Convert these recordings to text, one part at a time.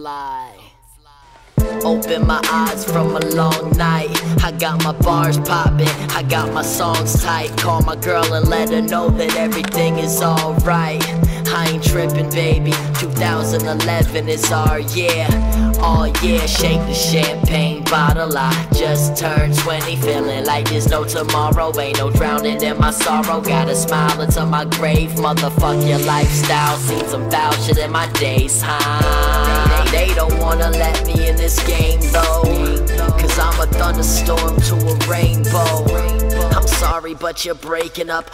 fly. Open my eyes from a long night. I got my bars poppin', I got my songs tight. Call my girl and let her know that everything is alright. I ain't trippin', baby, 2011 is our year. Oh yeah, shake the champagne bottle. I just turned 20, feeling like there's no tomorrow. Ain't no drowning in my sorrow. Got a smile until my grave. Motherfuck your lifestyle. Seen some foul shit in my days, huh? They don't wanna let me in this game though, cause I'm a thunderstorm to a rainbow. I'm sorry but you're breaking up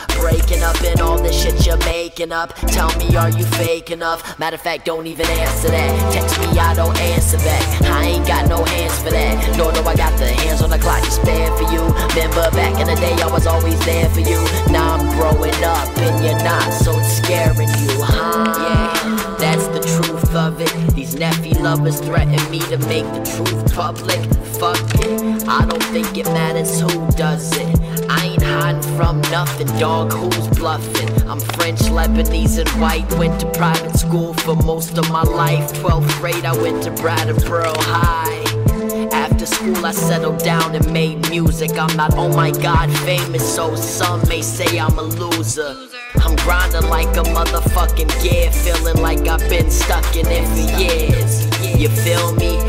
in all this shit you're making up. Tell me, are you fake enough? Matter of fact, don't even answer that. Text me, I don't answer back. I ain't got no hands for that, nor do I got the hands on the clock to spare for you. Remember back in the day I was always there for you. Now I'm growing up and you're not, so it's scaring you, huh? Yeah, that's the truth of it. These nephew lovers threaten me to make the truth public. Fuck it, I don't think it matters who does it. I ain't hiding from nothing, dog, who's bluffing? I'm French, Lebanese, and white. Went to private school for most of my life. 12th grade, I went to Brattleboro High. After school, I settled down and made music. I'm not, oh my god, famous, so some may say I'm a loser. I'm grinding like a motherfucking gear, feeling like I've been stuck in it for years. You feel me?